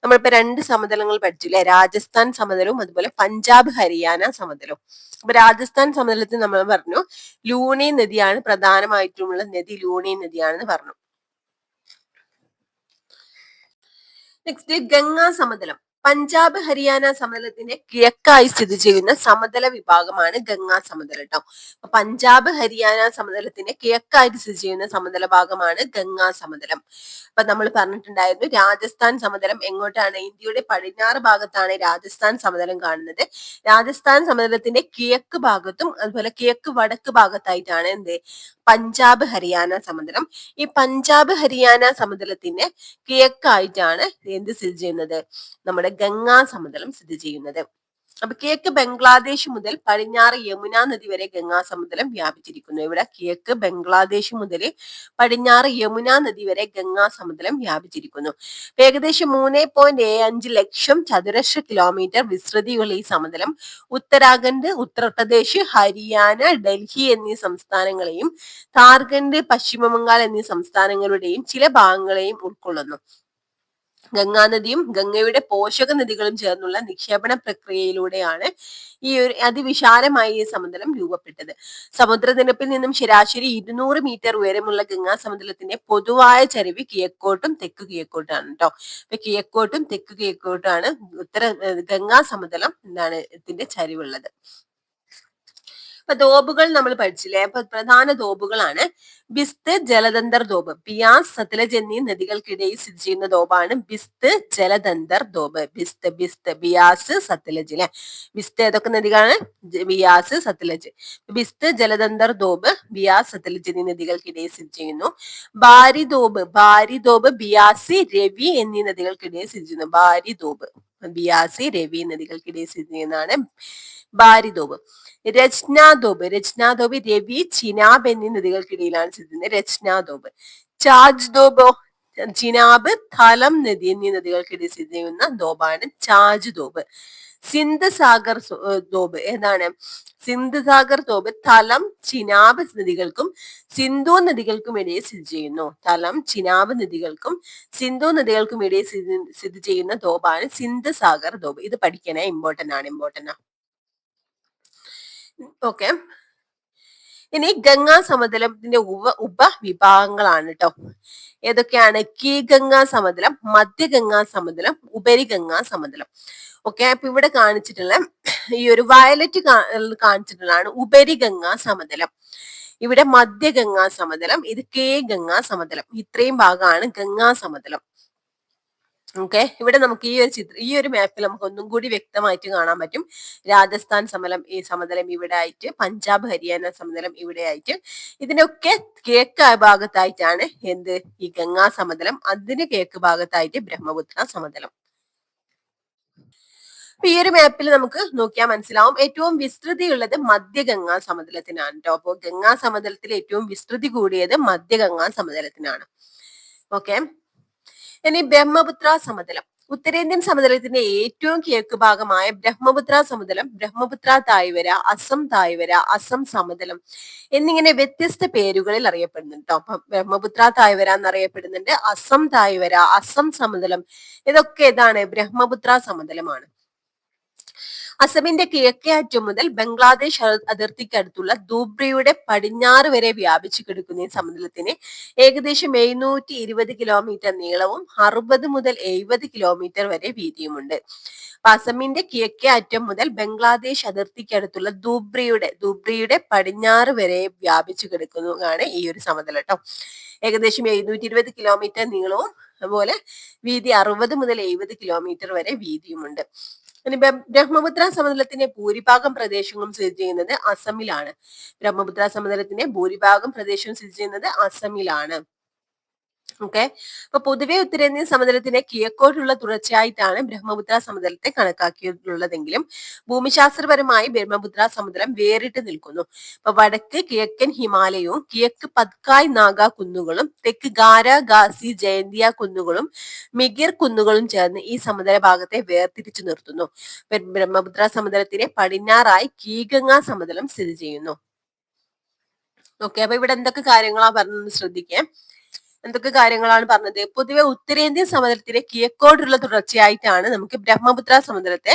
നമ്മളിപ്പോ 2 സമതലങ്ങൾ പഠിച്ചില്ലേ, രാജസ്ഥാൻ സമതലവും അതുപോലെ പഞ്ചാബ് ഹരിയാന സമതലവും. അപ്പൊ രാജസ്ഥാൻ സമതലത്തിൽ നമ്മൾ പറഞ്ഞു ലൂണി നദിയാണ് പ്രധാനമായിട്ടുള്ള നദി, ലൂണി നദിയാണെന്ന് പറഞ്ഞു. നെക്സ്റ്റ് ഗംഗാ സമതലം. പഞ്ചാബ് ഹരിയാന സമതലത്തിന്റെ കിഴക്കായി സ്ഥിതി ചെയ്യുന്ന സമതല വിഭാഗമാണ് ഗംഗാ സമതലം കേട്ടോ. പഞ്ചാബ് ഹരിയാന സമതലത്തിന്റെ കിഴക്കായിട്ട് സ്ഥിതി ചെയ്യുന്ന സമതല ഭാഗമാണ് ഗംഗാ സമതലം. അപ്പൊ നമ്മൾ പറഞ്ഞിട്ടുണ്ടായിരുന്നു രാജസ്ഥാൻ സമതലം എങ്ങോട്ടാണ്? ഇന്ത്യയുടെ പടിഞ്ഞാറ് ഭാഗത്താണ് രാജസ്ഥാൻ സമതലം കാണുന്നത്. രാജസ്ഥാൻ സമതലത്തിന്റെ കിഴക്ക് ഭാഗത്തും അതുപോലെ കിഴക്ക് വടക്ക് ഭാഗത്തായിട്ടാണ് എന്ത്? പഞ്ചാബ് ഹരിയാന സമതലം. ഈ പഞ്ചാബ് ഹരിയാന സമതലത്തിന്റെ കിഴക്കായിട്ടാണ് എന്ത് സ്ഥിതി ചെയ്യുന്നത്? നമ്മുടെ ഗംഗാ സമതലം സ്ഥിതി ചെയ്യുന്നത്. അപ്പൊ കിഴക്ക് ബംഗ്ലാദേശ് മുതൽ പടിഞ്ഞാറ് യമുന നദി വരെ ഗംഗാസമുദ്രം വ്യാപിച്ചിരിക്കുന്നു. ഇവിടെ കിഴക്ക് ബംഗ്ലാദേശ് മുതൽ പടിഞ്ഞാറ് യമുന നദി വരെ ഗംഗാസമുദ്രം വ്യാപിച്ചിരിക്കുന്നു. ഏകദേശം 3.75 ലക്ഷം ചതുരശ്ര കിലോമീറ്റർ വിസ്തൃതിയുള്ള ഈ സമതലം ഉത്തരാഖണ്ഡ്, ഉത്തർപ്രദേശ്, ഹരിയാന, ഡൽഹി എന്നീ സംസ്ഥാനങ്ങളെയും ജാർഖണ്ഡ്, പശ്ചിമ ബംഗാൾ എന്നീ സംസ്ഥാനങ്ങളുടെയും ചില ഭാഗങ്ങളെയും ഉൾക്കൊള്ളുന്നു. ഗംഗാനദിയും ഗംഗയുടെ പോഷക നദികളും ചേർന്നുള്ള നിക്ഷേപണ പ്രക്രിയയിലൂടെയാണ് ഈ ഒരു അതിവിശാലമായ ഈ സമതലം രൂപപ്പെട്ടത്. സമുദ്രനിരപ്പിൽ നിന്നും ശരാശരി 200 മീറ്റർ ഉയരമുള്ള ഗംഗാ സമതലത്തിന്റെ പൊതുവായ ചരിവ് കിഴക്കോട്ടും തെക്ക് കിഴക്കോട്ടാണ് കേട്ടോ. അപ്പൊ കിഴക്കോട്ടും തെക്ക് കിഴക്കോട്ടാണ് ഗംഗാ സമതലം എന്താണ് ഇതിന്റെ ചരിവുള്ളത്. അപ്പൊ ദോബുകൾ നമ്മൾ പഠിച്ചില്ലേ? അപ്പൊ പ്രധാന ദോബുകളാണ് ബിസ്ത്, ജലധന്ധർ ദോബ്. ബിയാസ്, സത്ലജ് എന്നീ നദികൾക്കിടയിൽ സ്ഥിതി ചെയ്യുന്ന ദോബാണ് ബിസ്ത് ജലധന്ധർ ദോബ്. ബിയാസ്, സത്ലജ് അല്ലെ. ബിസ്ത് ഏതൊക്കെ നദികളാണ്? ബിയാസ്, സത്ലജ്. ബിസ്ത് ജലധന്ധർ ദോബ് ബിയാസ്, സത്ലജ് എന്നീ നദികൾക്കിടയിൽ സ്ഥിതി ചെയ്യുന്നു. ബാരി ദോബ് ബിയാസി, രവി എന്നീ നദികൾക്കിടയിൽ സ്ഥിതി ചെയ്യുന്നു. ബിയാസി, രവി നദികൾക്കിടയിൽ സ്ഥിതി ചെയ്യുന്നതാണ് ബാരിദോബ്. രചനാദോബ് രവി, ചിനാബ് എന്നീ നദികൾക്കിടയിലാണ് സ്ഥിതി ചെയ്യുന്നത്. രചനാദോബ്. ചാജ് ചിനാബ്, ഥലം നദി എന്നീ നദികൾക്കിടയിൽ സ്ഥിതി ചെയ്യുന്ന ദോബാണ് ചാജ് ദോബ്. സിന്ധ് സാഗർ ദോബ് ഏതാണ്? സിന്ധ് സാഗർ ദോബ് തലം, ചിനാബ് നദികൾക്കും സിന്ധു നദികൾക്കും ഇടയിൽ സ്ഥിതി ചെയ്യുന്നു. തലം, ചിനാബ് നദികൾക്കും സിന്ധു നദികൾക്കും ഇടയിൽ സ്ഥിതി ചെയ്യുന്ന ദോബാണ് സിന്ധ് സാഗർ ദോബ്. ഇത് പഠിക്കണേ, ഇമ്പോർട്ടന്റ് ആണ്. ഓക്കെ. ഇനി ഗംഗാ സമതലത്തിന്റെ ഉപവിഭാഗങ്ങളാണ് കേട്ടോ. ഏതൊക്കെയാണ്? കീഴ്ഗംഗാ സമതലം, മധ്യഗംഗാ സമതലം, ഉപരിഗംഗാ സമതലം. ഓക്കെ. അപ്പൊ ഇവിടെ കാണിച്ചിട്ടുള്ള ഈ ഒരു വയലറ്റ് കാണിച്ചിട്ടുള്ളതാണ് ഉപരിഗംഗാ സമതലം. ഇവിടെ മധ്യഗംഗാ സമതലം, ഇത് കീഴ്ഗംഗാ സമതലം. ഇത്രയും ഭാഗമാണ് ഗംഗാ സമതലം. ഓക്കെ. ഇവിടെ നമുക്ക് ഈ ഒരു മാപ്പിൽ നമുക്ക് ഒന്നും കൂടി വ്യക്തമായിട്ട് കാണാൻ പറ്റും. രാജസ്ഥാൻ സമതലം ഇവിടെ ആയിട്ട്, പഞ്ചാബ്, ഹരിയാന സമതലം ഇവിടെ ആയിട്ട്, ഇതിനൊക്കെ കിഴക്ക് ഭാഗത്തായിട്ടാണ് ഈ ഗംഗാ സമതലം. അതിന് കിഴക്ക് ഭാഗത്തായിട്ട് ബ്രഹ്മപുത്ര സമതലം. അപ്പൊ ഈ ഒരു മാപ്പിൽ നമുക്ക് നോക്കിയാൽ മനസ്സിലാവും ഏറ്റവും വിസ്തൃതിയുള്ളത് മധ്യഗംഗാ സമതലത്തിനാണ് കേട്ടോ. അപ്പോൾ ഗംഗാ സമതലത്തിൽ ഏറ്റവും വിസ്തൃതി കൂടിയത് മധ്യഗംഗാ സമതലത്തിനാണ്. ഓക്കെ. ഇനി ബ്രഹ്മപുത്ര സമതലം. ഉത്തരേന്ത്യൻ സമതലത്തിന്റെ ഏറ്റവും കിഴക്ക് ഭാഗമായ ബ്രഹ്മപുത്ര സമതലം, ബ്രഹ്മപുത്ര താഴ്വര, അസം താഴ്വര, അസം സമതലം എന്നിങ്ങനെ വ്യത്യസ്ത പേരുകളിൽ അറിയപ്പെടുന്നുണ്ട് കേട്ടോ. അപ്പൊ ബ്രഹ്മപുത്ര താഴ്വര എന്നറിയപ്പെടുന്നുണ്ട്, അസം താഴ്വര, അസം സമതലം, ഇതൊക്കെ ഏതാണ്? ബ്രഹ്മപുത്ര സമതലമാണ്. അസമിന്റെ കിഴക്കേ അറ്റം മുതൽ ബംഗ്ലാദേശ് അതിർത്തിക്കടുത്തുള്ള ധൂബ്രിയുടെ പടിഞ്ഞാറ് വരെ വ്യാപിച്ചു കിടക്കുന്ന ഈ സമതലത്തിന് ഏകദേശം 720 കിലോമീറ്റർ നീളവും 60 മുതൽ 70 കിലോമീറ്റർ വരെ വീതിയുമുണ്ട്. അസമിന്റെ കിഴക്കേ അറ്റം മുതൽ ബംഗ്ലാദേശ് അതിർത്തിക്കടുത്തുള്ള ധൂബ്രിയുടെ പടിഞ്ഞാറ് വരെ വ്യാപിച്ചു കിടക്കുന്നതാണ് ഈ ഒരു സമതലം കേട്ടോ. ഏകദേശം 720 കിലോമീറ്റർ നീളവും അതുപോലെ വീതി 60 മുതൽ 70 കിലോമീറ്റർ വരെ വീതിയുമുണ്ട്. ബ്രഹ്മപുത്ര സമതലത്തിന്റെ ഭൂരിഭാഗം പ്രദേശങ്ങളും സ്ഥിതി ചെയ്യുന്നത് അസമിലാണ്. ബ്രഹ്മപുത്ര സമതലത്തിന്റെ ഭൂരിഭാഗം പ്രദേശവും സ്ഥിതി ചെയ്യുന്നത് അസമിലാണ്. ഓക്കെ. അപ്പൊ പൊതുവെ ഉത്തരേന്ത്യൻ സമതലത്തിന്റെ കിഴക്കോട്ടുള്ള തുടർച്ചയായിട്ടാണ് ബ്രഹ്മപുത്ര സമതലത്തെ കണക്കാക്കിയിട്ടുള്ളതെങ്കിലും ഭൂമിശാസ്ത്രപരമായി ബ്രഹ്മപുത്ര സമതലം വേറിട്ട് നിൽക്കുന്നു. അപ്പൊ വടക്ക് കിഴക്കൻ ഹിമാലയവും കിഴക്ക് പത്കായ് നാഗ കുന്നുകളും തെക്ക് ഗാര, ഖാസി, ജയന്തിയ കുന്നുകളും മിഗിർ കുന്നുകളും ചേർന്ന് ഈ സമതല ഭാഗത്തെ വേർതിരിച്ചു നിർത്തുന്നു. ബ്രഹ്മപുത്ര സമതലത്തിന് പടിഞ്ഞാറായി കീഴ്ഗംഗാ സമതലം സ്ഥിതി ചെയ്യുന്നു. ഓക്കെ. അപ്പൊ ഇവിടെ എന്തൊക്കെ കാര്യങ്ങളാ പറഞ്ഞത് ശ്രദ്ധിക്കാം. എന്തൊക്കെ കാര്യങ്ങളാണ് പറഞ്ഞത്? പൊതുവെ ഉത്തരേന്ത്യൻ സമതലത്തിന്റെ കിഴക്കോട്ടുള്ള തുടർച്ചയായിട്ടാണ് നമുക്ക് ബ്രഹ്മപുത്ര സമതലത്തെ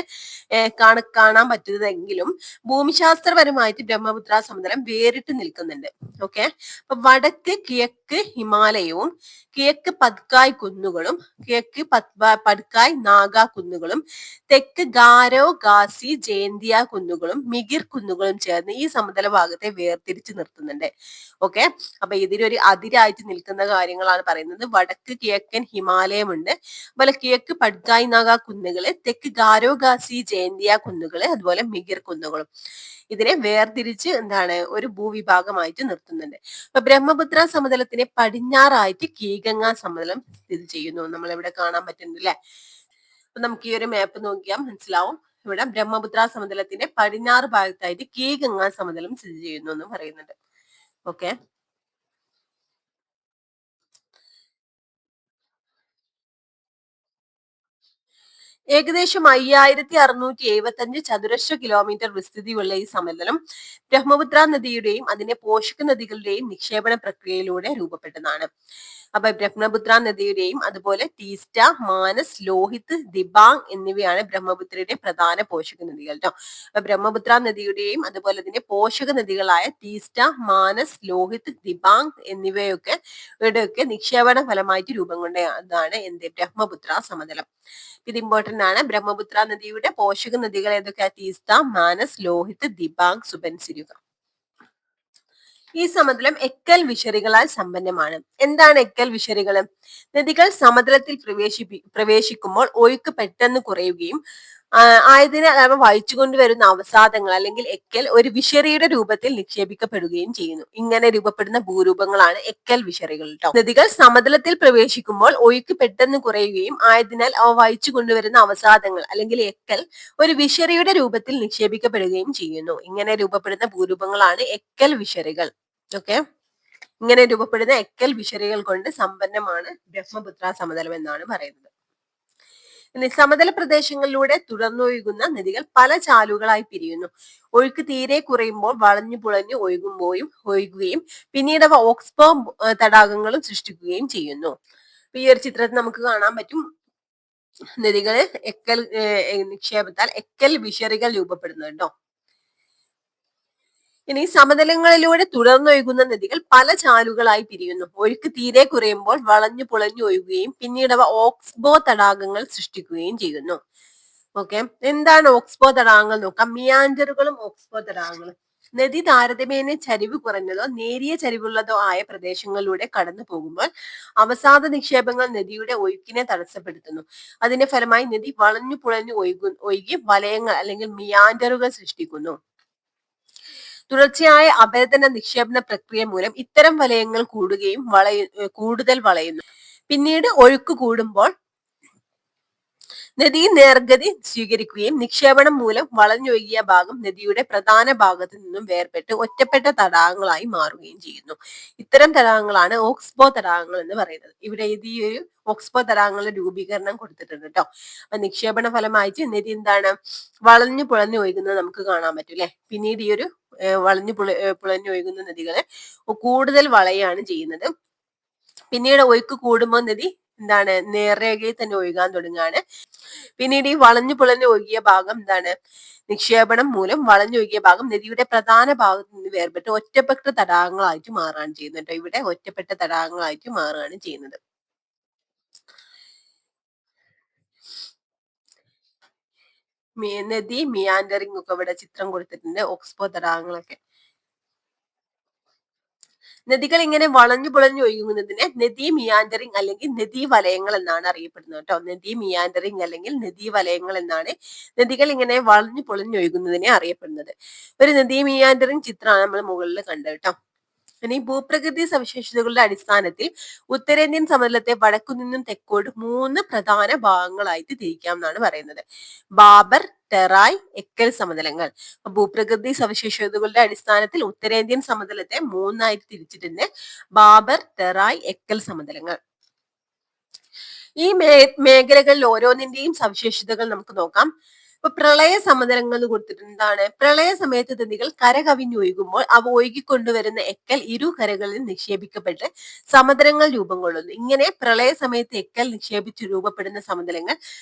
കാണാൻ പറ്റുന്നതെങ്കിലും ഭൂമിശാസ്ത്രപരമായിട്ട് ബ്രഹ്മപുത്ര സമതലം വേറിട്ട് നിൽക്കുന്നുണ്ട്. ഓക്കെ. അപ്പൊ വടക്ക് കിഴക്ക് ഹിമാലയവും കിഴക്ക് പത്കായ് കുന്നുകളും കിഴക്ക് പത്കായ് നാഗ കുന്നുകളും തെക്ക് ഗാരോ, ഖാസി, ജയന്തിയ കുന്നുകളും മിഗിർ കുന്നുകളും ചേർന്ന് ഈ സമതല ഭാഗത്തെ വേർതിരിച്ചു നിർത്തുന്നുണ്ട്. ഓക്കെ. അപ്പൊ ഇതിനൊരു അതിരായിട്ട് നിൽക്കുന്ന കാര്യങ്ങളാണ് പറയുന്നത്. വടക്ക് കിഴക്കൻ ഹിമാലയമുണ്ട്, അതുപോലെ കിഴക്ക് പട്കായ് നാഗ കുന്നുകള്, തെക്ക് ഗാരോ, ഖാസി, ജയന്തിയ കുന്നുകള്, അതുപോലെ മിഗിർ കുന്നുകളും ഇതിനെ വേർതിരിച്ച് ഒരു ഭൂവിഭാഗമായിട്ട് നിർത്തുന്നുണ്ട്. അപ്പൊ ബ്രഹ്മപുത്ര സമതലത്തിന് പടിഞ്ഞാറായിട്ട് കീഴ്ഗംഗാ സമതലം സ്ഥിതി ചെയ്യുന്നു. നമ്മളിവിടെ കാണാൻ പറ്റുന്നുണ്ട് അല്ലെ. അപ്പൊ നമുക്ക് ഈ ഒരു മാപ്പ് നോക്കിയാൽ മനസ്സിലാവും. ഇവിടെ ബ്രഹ്മപുത്ര സമതലത്തിന്റെ പടിഞ്ഞാറ് ഭാഗത്തായിട്ട് കീഴ്ഗംഗാ സമതലം സ്ഥിതി ചെയ്യുന്നു എന്ന് പറയുന്നുണ്ട്. ഓക്കെ. ഏകദേശം 5675 ചതുരശ്ര കിലോമീറ്റർ വിസ്തൃതിയുള്ള ഈ സമതലം ബ്രഹ്മപുത്ര നദിയുടെയും അതിന്റെ പോഷക നദികളുടെയും നിക്ഷേപണ പ്രക്രിയയിലൂടെ രൂപപ്പെട്ടതാണ്. അപ്പൊ ബ്രഹ്മപുത്ര നദിയുടെയും അതുപോലെ ടീസ്റ്റ, മാനസ്, ലോഹിത്, ദിബാങ് എന്നിവയാണ് ബ്രഹ്മപുത്രയുടെ പ്രധാന പോഷക നദികൾ ട്ടോ. അപ്പൊ ബ്രഹ്മപുത്ര നദിയുടെയും അതുപോലെ തന്നെ പോഷക നദികളായ ടീസ്റ്റ, മാനസ്, ലോഹിത്, ദിബാങ് എന്നിവയൊക്കെ ഇവിടെയൊക്കെ നിക്ഷേപണ ഫലമായിട്ട് രൂപം കൊണ്ടതാണ് എന്ത് ബ്രഹ്മപുത്ര സമതലം. ഇത് ഇമ്പോർട്ടന്റ് ആണ്. ബ്രഹ്മപുത്ര നദിയുടെ പോഷക നദികൾ ഏതൊക്കെയാ? ടീസ്റ്റ, മാനസ്, ലോഹിത്, ദിബാങ്, സുബൻസിരി. ഈ സമതലം എക്കൽ വിശറികളാൽ സമ്പന്നമാണ്. എന്താണ് എക്കൽ വിശറികൾ? നദികൾ സമതലത്തിൽ പ്രവേശിക്കുമ്പോൾ ഒഴുക്ക് പെട്ടെന്ന് കുറയുകയും ആയതിനാൽ അവ വഹിച്ചുകൊണ്ടുവരുന്ന അവസാദങ്ങൾ അല്ലെങ്കിൽ എക്കൽ ഒരു വിശറിയുടെ രൂപത്തിൽ നിക്ഷേപിക്കപ്പെടുകയും ചെയ്യുന്നു. ഇങ്ങനെ രൂപപ്പെടുന്ന ഭൂരൂപങ്ങളാണ് എക്കൽ വിശറികൾ ട്ടോ. നദികൾ സമതലത്തിൽ പ്രവേശിക്കുമ്പോൾ ഒഴുക്ക് പെട്ടെന്ന് കുറയുകയും ആയതിനാൽ അവ വഹിച്ചു കൊണ്ടുവരുന്ന അവസാദങ്ങൾ അല്ലെങ്കിൽ എക്കൽ ഒരു വിശറിയുടെ രൂപത്തിൽ നിക്ഷേപിക്കപ്പെടുകയും ചെയ്യുന്നു. ഇങ്ങനെ രൂപപ്പെടുന്ന ഭൂരൂപങ്ങളാണ് എക്കൽ വിശറികൾ. ഓക്കെ. ഇങ്ങനെ രൂപപ്പെടുന്ന എക്കൽ വിശറികൾ കൊണ്ട് സമ്പന്നമാണ് ബ്രഹ്മപുത്ര സമതലം എന്നാണ് പറയുന്നത്. ഇനി സമതല പ്രദേശങ്ങളിലൂടെ തുടർന്നൊഴുകുന്ന നദികൾ പല ചാലുകളായി പിരിയുന്നു. ഒഴുക്ക് തീരെ കുറയുമ്പോൾ വളഞ്ഞു പുളഞ്ഞു ഒഴുകുകയും പിന്നീട് അവ ഓക്സ്ബോ തടാകങ്ങളും സൃഷ്ടിക്കുകയും ചെയ്യുന്നു. ഈ ഒരു ചിത്രത്തിൽ നമുക്ക് കാണാൻ പറ്റും നദികൾ എക്കൽ നിക്ഷേപത്താൽ എക്കൽ വിശറികൾ രൂപപ്പെടുന്നത് കേട്ടോ. ഇനി സമതലങ്ങളിലൂടെ തുടർന്നൊഴുകുന്ന നദികൾ പല ചാലുകളായി പിരിയുന്നു. ഒഴുക്ക് തീരെ കുറയുമ്പോൾ വളഞ്ഞു പുളഞ്ഞു ഒഴുകുകയും പിന്നീട് അവ ഓക്സ്ബോ തടാകങ്ങൾ സൃഷ്ടിക്കുകയും ചെയ്യുന്നു. ഓക്കെ. എന്താണ് ഓക്സ്ബോ തടാകങ്ങൾ നോക്കാം. മിയാൻഡറുകളും ഓക്സ്ബോ തടാകങ്ങളും. നദി താരതമ്യേന ചരിവ് കുറഞ്ഞതോ നേരിയ ചരിവുള്ളതോ ആയ പ്രദേശങ്ങളിലൂടെ കടന്നു പോകുമ്പോൾ അവസാദ നിക്ഷേപങ്ങൾ നദിയുടെ ഒഴുക്കിനെ തടസ്സപ്പെടുത്തുന്നു. അതിന്റെ ഫലമായി നദി വളഞ്ഞു പുളഞ്ഞു ഒഴുകി വലയങ്ങൾ അല്ലെങ്കിൽ മിയാൻഡറുകൾ സൃഷ്ടിക്കുന്നു. തുടർച്ചയായ അപരദന നിക്ഷേപണ പ്രക്രിയ മൂലം ഇത്തരം വലയങ്ങൾ കൂടുതൽ വളയുന്നു. പിന്നീട് ഒഴുക്ക് കൂടുമ്പോൾ നദി നേർഗതി സ്വീകരിക്കുകയും നിക്ഷേപണം മൂലം വളഞ്ഞൊഴുകിയ ഭാഗം നദിയുടെ പ്രധാന ഭാഗത്തു നിന്നും വേർപെട്ട് ഒറ്റപ്പെട്ട തടാകങ്ങളായി മാറുകയും ചെയ്യുന്നു. ഇത്തരം തടാകങ്ങളാണ് ഓക്സ്ബോ തടാകങ്ങൾ എന്ന് പറയുന്നത്. ഇവിടെ ഈ ഒരു ഓക്സ്ബോ തടാകങ്ങളുടെ രൂപീകരണം കൊടുത്തിട്ടുണ്ട് കേട്ടോ. അപ്പൊ നിക്ഷേപണ ഫലമായിട്ട് നദി എന്താണ് വളഞ്ഞു പുളഞ്ഞു ഒഴുകുന്നത് നമുക്ക് കാണാൻ പറ്റും അല്ലെ. പിന്നീട് ഈ ഒരു പുളഞ്ഞു ഒഴുകുന്ന നദികളെ കൂടുതൽ വളയാണ് ചെയ്യുന്നത്. പിന്നീട് ഒഴുക്ക് കൂടുമ്പോൾ നദി എന്താണ് നേർരേഖയിൽ തന്നെ ഒഴുകാൻ തുടങ്ങുകയാണ്. പിന്നീട് ഈ വളഞ്ഞു പുളഞ്ഞു ഒഴുകിയ ഭാഗം എന്താണ് നിക്ഷേപണം മൂലം വളഞ്ഞൊഴുകിയ ഭാഗം നദിയുടെ പ്രധാന ഭാഗത്ത് നിന്ന് വേർപെട്ട് ഒറ്റപ്പെട്ട തടാകങ്ങളായിട്ട് മാറുകയാണ് ചെയ്യുന്നത്. ഇവിടെ ഒറ്റപ്പെട്ട തടാകങ്ങളായിട്ട് മാറുകയാണ് ചെയ്യുന്നത്. നദി മിയാൻഡറിംഗ് ഒക്കെ ഇവിടെ ചിത്രം കൊടുത്തിട്ടുണ്ട്. ഓക്സ്ബോ തടാകങ്ങളൊക്കെ. നദികൾ ഇങ്ങനെ വളഞ്ഞു പുളഞ്ഞു ഒഴുകുന്നതിനെ നദി മിയാൻഡറിംഗ് അല്ലെങ്കിൽ നദീ വലയങ്ങൾ എന്നാണ് അറിയപ്പെടുന്നത് കേട്ടോ. നദി മിയാൻഡറിംഗ് അല്ലെങ്കിൽ നദീ വലയങ്ങൾ എന്നാണ് നദികൾ ഇങ്ങനെ വളഞ്ഞു പൊളഞ്ഞു ഒഴുകുന്നതിനെ അറിയപ്പെടുന്നത്. ഒരു നദി മിയാൻഡറിംഗ് ചിത്രമാണ് നമ്മൾ മുകളിൽ കണ്ടത് കേട്ടോ. ഇനി ഭൂപ്രകൃതി സവിശേഷതകളുടെ അടിസ്ഥാനത്തിൽ ഉത്തരേന്ത്യൻ സമതലത്തെ വടക്കു നിന്നും തെക്കോട്ട് 3 പ്രധാന ഭാഗങ്ങളായിട്ട് തിരിക്കാം എന്നാണ് പറയുന്നത്. ബാബർ, ടെറായ്, എക്കൽ സമതലങ്ങൾ. ഭൂപ്രകൃതി സവിശേഷതകളുടെ അടിസ്ഥാനത്തിൽ ഉത്തരേന്ത്യൻ സമതലത്തെ 3ആയിട്ട് തിരിച്ചിട്ടുണ്ട്. ബാബർ, ടെറായ്, എക്കൽ സമതലങ്ങൾ. ഈ മേഖലകളിൽ ഓരോന്നിന്റെയും സവിശേഷതകൾ നമുക്ക് നോക്കാം. ഇപ്പൊ പ്രളയ സമതലങ്ങൾ എന്ന് കൊടുത്തിട്ടുണ്ട്. എന്താണ് പ്രളയ സമയത്ത് നദികൾ കരകവിഞ്ഞൊഴുകുമ്പോൾ അവ ഒഴുകിക്കൊണ്ടുവരുന്ന എക്കൽ ഇരു കരകളിൽ നിക്ഷേപിക്കപ്പെട്ട് സമതലങ്ങൾ രൂപം കൊള്ളുന്നു. ഇങ്ങനെ പ്രളയ സമയത്ത് എക്കൽ നിക്ഷേപിച്ച് രൂപപ്പെടുന്ന സമതലങ്ങൾ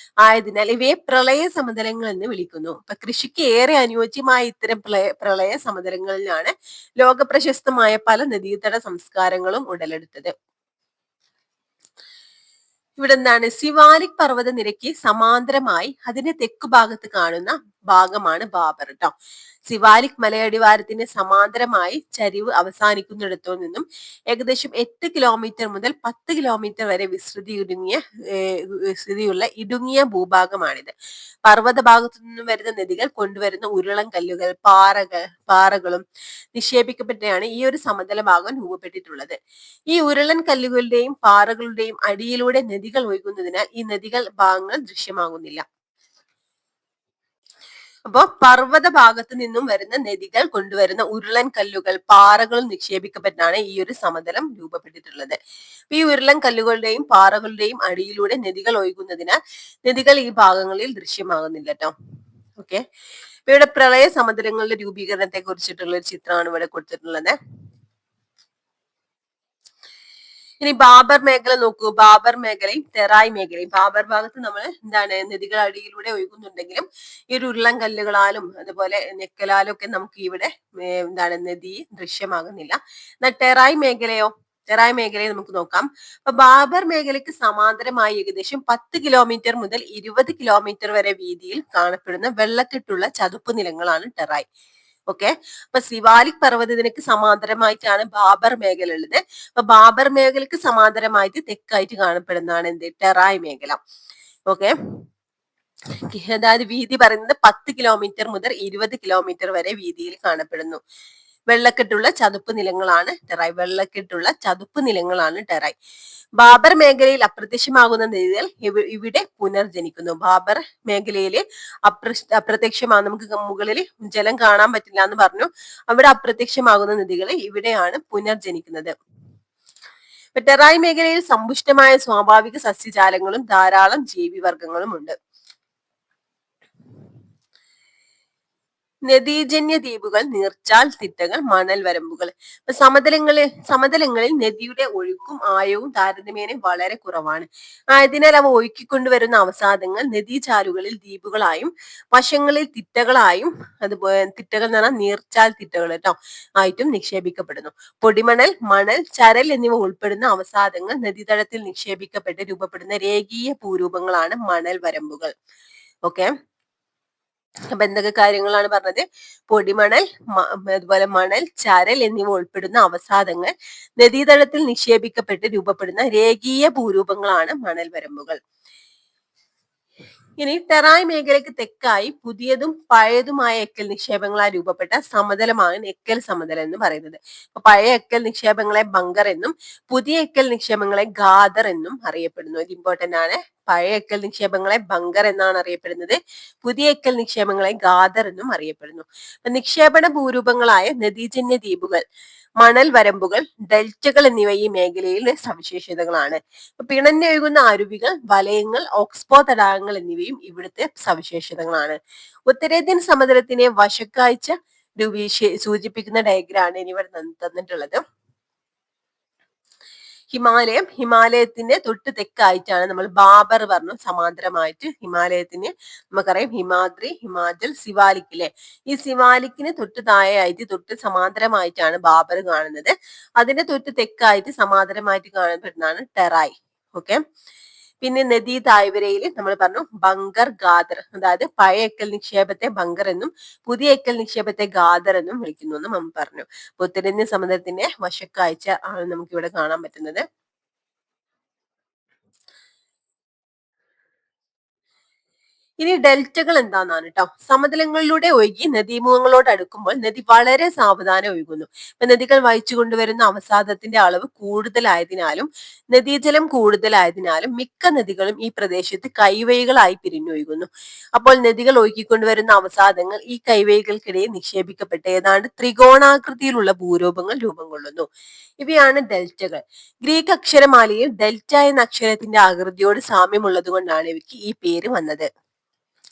ആയതിനാൽ ഇവയെ പ്രളയ സമതലങ്ങൾ എന്ന് വിളിക്കുന്നു. ഇപ്പൊ കൃഷിക്ക് ഏറെ അനുയോജ്യമായ ഇത്തരം പ്രളയ സമതലങ്ങളിലാണ് ലോകപ്രശസ്തമായ പല നദീതട സംസ്കാരങ്ങളും ഉടലെടുത്തത്. ഇവിടെ എന്താണ് സിവാലിക് പർവ്വത നിരക്ക് സമാന്തരമായി അതിന്റെ തെക്കു ഭാഗത്ത് കാണുന്ന ഭാഗമാണ് ബാബർ ട്ടോ. സിവാലിക് മലയടിവാരത്തിന് സമാന്തരമായി ചരിവ് അവസാനിക്കുന്നിടത്തു നിന്നും ഏകദേശം 8 കിലോമീറ്റർ മുതൽ 10 കിലോമീറ്റർ വരെ വിസ്തൃതിയുള്ള ഇടുങ്ങിയ ഭൂഭാഗമാണിത്. പർവ്വത ഭാഗത്തു നിന്നും വരുന്ന നദികൾ കൊണ്ടുവരുന്ന ഉരുളൻ കല്ലുകൾ, പാറകളും നിക്ഷേപിക്കപ്പെട്ടാണ് ഈ ഒരു സമതല ഭാഗം രൂപപ്പെട്ടിട്ടുള്ളത്. ഈ ഉരുളൻ കല്ലുകളുടെയും പാറകളുടെയും അടിയിലൂടെ നദികൾ ഒഴുകുന്നതിനാൽ ഈ നദികൾ ഭാഗങ്ങൾ ദൃശ്യമാകുന്നില്ല. അപ്പോ പർവ്വത ഭാഗത്ത് നിന്നും വരുന്ന നദികൾ കൊണ്ടുവരുന്ന ഉരുളൻ കല്ലുകൾ, പാറകളും നിക്ഷേപിക്കപ്പെട്ടാണ് ഈ ഒരു സമതലം രൂപപ്പെട്ടിട്ടുള്ളത്. ഈ ഉരുളൻ കല്ലുകളുടെയും പാറകളുടെയും അടിയിലൂടെ നദികൾ ഒഴുകുന്നതിനാൽ നദികൾ ഈ ഭാഗങ്ങളിൽ ദൃശ്യമാകുന്നില്ല ട്ടോ. ഓക്കെ, ഇവിടെ പ്രളയ സമതലങ്ങളുടെ രൂപീകരണത്തെ കുറിച്ചിട്ടുള്ള ഒരു ചിത്രമാണ് ഇവിടെ കൊടുത്തിട്ടുള്ളത്. ഇനി ബാബർ മേഖല നോക്കൂ. ബാബർ മേഖലയും തെറായ് മേഖലയും. ബാബർ ഭാഗത്ത് നമ്മൾ എന്താണ് നദികൾ അടിയിലൂടെ ഒഴുകുന്നുണ്ടെങ്കിലും ഈ ഒരു ഉരുളൻ കല്ലുകളാലും അതുപോലെ നെക്കലാലും ഒക്കെ നമുക്ക് ഇവിടെ എന്താണ് നദി ദൃശ്യമാകുന്നില്ല. എന്നാൽ ടെറായ് മേഖലയോ? ടെറായ് മേഖലയെ നമുക്ക് നോക്കാം. അപ്പൊ ബാബർ മേഖലയ്ക്ക് സമാന്തരമായി ഏകദേശം 10 കിലോമീറ്റർ മുതൽ 20 കിലോമീറ്റർ വരെ വീതിയിൽ കാണപ്പെടുന്ന വെള്ളക്കെട്ടുള്ള ചതുപ്പ് നിലങ്ങളാണ് ടെറായ്. ഓക്കെ, അപ്പൊ സിവാലിക് പർവ്വതനിരക്ക് സമാന്തരമായിട്ടാണ് ബാബർ മേഖല ഉള്ളത്. അപ്പൊ ബാബർ മേഖലക്ക് സമാന്തരമായിട്ട് തെക്കായിട്ട് കാണപ്പെടുന്നതാണ് എന്ത് ടെറായ് മേഖല. ഓക്കെ, അതായത് വീതി പറയുന്നത് 10 കിലോമീറ്റർ മുതൽ 20 കിലോമീറ്റർ വരെ വീതിയിൽ കാണപ്പെടുന്നു. വെള്ളക്കെട്ടുള്ള ചതുപ്പ് നിലങ്ങളാണ് ടെറായ്. വെള്ളക്കെട്ടുള്ള ചതുപ്പ് നിലങ്ങളാണ് ടെറായ്. ബാബർ മേഖലയിൽ അപ്രത്യക്ഷമാകുന്ന നദികൾ ഇവിടെ പുനർജനിക്കുന്നു. ബാബർ മേഖലയിൽ അപ്രത്യക്ഷമാകുന്ന, നമുക്ക് മുകളിൽ ജലം കാണാൻ പറ്റില്ല എന്ന് പറഞ്ഞു, അവിടെ അപ്രത്യക്ഷമാകുന്ന നദികൾ ഇവിടെയാണ് പുനർജനിക്കുന്നത്. ടെറായ് മേഖലയിൽ സമ്പുഷ്ടമായ സ്വാഭാവിക സസ്യജാലങ്ങളും ധാരാളം ജീവിവർഗങ്ങളും ഉണ്ട്. നദീജന്യ ദ്വീപുകൾ, നീർച്ചാൽ തിട്ടകൾ, മണൽ വരമ്പുകൾ. സമതലങ്ങളിൽ നദിയുടെ ഒഴുക്കും ആയവും താരതമ്യേന വളരെ കുറവാണ്. ആയതിനാൽ അവ ഒഴുക്കിക്കൊണ്ടുവരുന്ന അവസാദങ്ങൾ നദീചാലുകളിൽ ദ്വീപുകളായും വശങ്ങളിൽ തിട്ടകളായും, അതുപോലെ തിട്ടകൾ എന്ന് പറഞ്ഞാൽ നീർച്ചാൽ തിട്ടകൾ കേട്ടോ, ആയിട്ടും നിക്ഷേപിക്കപ്പെടുന്നു. പൊടിമണൽ, മണൽ, ചരൽ എന്നിവ ഉൾപ്പെടുന്ന അവസാദങ്ങൾ നദീതടത്തിൽ നിക്ഷേപിക്കപ്പെട്ട് രൂപപ്പെടുന്ന രേഖീയ ഭൂരൂപങ്ങളാണ് മണൽ വരമ്പുകൾ. ഓക്കെ, അപ്പൊ എന്തൊക്കെ കാര്യങ്ങളാണ് പറഞ്ഞത്? പൊടിമണൽ, അതുപോലെ മണൽ, ചരൽ എന്നിവ ഉൾപ്പെടുന്ന അവസാദങ്ങൾ നദീതടത്തിൽ നിക്ഷേപിക്കപ്പെട്ട് രൂപപ്പെടുന്ന രേഖീയ ഭൂരൂപങ്ങളാണ് മണൽ വരമ്പുകൾ. ഇനി ടെറായ് മേഖലയ്ക്ക് തെക്കായി പുതിയതും പഴയതുമായ എക്കൽ നിക്ഷേപങ്ങളാൽ രൂപപ്പെട്ട സമതലമാണ് എക്കൽ സമതലം എന്ന് പറയുന്നത്. അപ്പൊ പഴയ എക്കൽ നിക്ഷേപങ്ങളെ ബങ്കർ എന്നും പുതിയ എക്കൽ നിക്ഷേപങ്ങളെ ഗാദർ എന്നും അറിയപ്പെടുന്നു. ഇത് ഇമ്പോർട്ടന്റ് ആണ്. പഴയ എക്കൽ നിക്ഷേപങ്ങളെ ബങ്കർ എന്നാണ് അറിയപ്പെടുന്നത്. പുതിയ എക്കൽ നിക്ഷേപങ്ങളെ ഗാദർ എന്നും അറിയപ്പെടുന്നു. നിക്ഷേപണ ഭൂരൂപങ്ങളായ നദീജന്യ ദ്വീപുകൾ, മണൽ വരമ്പുകൾ, ഡെൽറ്റകൾ എന്നിവ ഈ മേഖലയിലെ സവിശേഷതകളാണ്. പിണഞ്ഞൊഴുകുന്ന അരുവികൾ, വലയങ്ങൾ, ഓക്സ്ബോ തടാകങ്ങൾ എന്നിവയും ഇവിടുത്തെ സവിശേഷതകളാണ്. ഉത്തരേന്ത്യൻ സമതലത്തിനെ വശക്കാഴ്ച സൂചിപ്പിക്കുന്ന ഡയഗ്രാണ് ഇനി ഇവിടെ തന്നിട്ടുള്ളത്. ഹിമാലയത്തിന്റെ തൊട്ട് തെക്കായിട്ടാണ് നമ്മൾ ബാബർ പറഞ്ഞു. സമാന്തരമായിട്ട് ഹിമാലയത്തിന് നമുക്കറിയാം ഹിമാദ്രി, ഹിമാചൽ, സിവാലിക് അല്ലെ. ഈ സിവാലിക്കിന് തൊട്ട് താഴെയായിട്ട് തൊട്ട് സമാന്തരമായിട്ടാണ് ബാബർ കാണുന്നത്. അതിന്റെ തൊട്ട് തെക്കായിട്ട് സമാന്തരമായിട്ട് കാണപ്പെടുന്നതാണ് ടെറായ്. ഓക്കെ, പിന്നെ നദീ താഴ്വരയിൽ നമ്മൾ പറഞ്ഞു ബങ്കർ, ഗാദർ, അതായത് പഴയ എക്കൽ നിക്ഷേപത്തെ ബങ്കർ എന്നും പുതിയ എക്കൽ നിക്ഷേപത്തെ ഗാദർ എന്നും വിളിക്കുന്നു എന്ന് നമ്മൾ പറഞ്ഞു. ഉത്തരേന്ത്യൻ സമതലത്തിന്റെ വശക്കാഴ്ച ആണ് നമുക്ക് ഇവിടെ കാണാൻ പറ്റുന്നത്. ഇനി ഡെൽറ്റകൾ എന്താണെന്നാണ് കേട്ടോ. സമതലങ്ങളിലൂടെ ഒഴുകി നദീമുഖങ്ങളോട് അടുക്കുമ്പോൾ നദി വളരെ സാവധാനം ഒഴുകുന്നു. നദികൾ വഹിച്ചു കൊണ്ടുവരുന്ന അവസാദത്തിന്റെ അളവ് കൂടുതലായതിനാലും നദീജലം കൂടുതലായതിനാലും മിക്ക നദികളും ഈ പ്രദേശത്ത് കൈവഴികളായി പിരിഞ്ഞൊഴുകുന്നു. അപ്പോൾ നദികൾ ഒഴുക്കിക്കൊണ്ടുവരുന്ന അവസാദങ്ങൾ ഈ കൈവഴികൾക്കിടയിൽ നിക്ഷേപിക്കപ്പെട്ട് ഏതാണ്ട് ത്രികോണാകൃതിയിലുള്ള ഭൂരൂപങ്ങൾ രൂപം കൊള്ളുന്നു. ഇവയാണ് ഡെൽറ്റകൾ. ഗ്രീക്ക് അക്ഷരമാലയിൽ ഡെൽറ്റ എന്ന അക്ഷരത്തിന്റെ ആകൃതിയോട് സാമ്യമുള്ളത് കൊണ്ടാണ് ഇവയ്ക്ക് ഈ പേര് വന്നത്.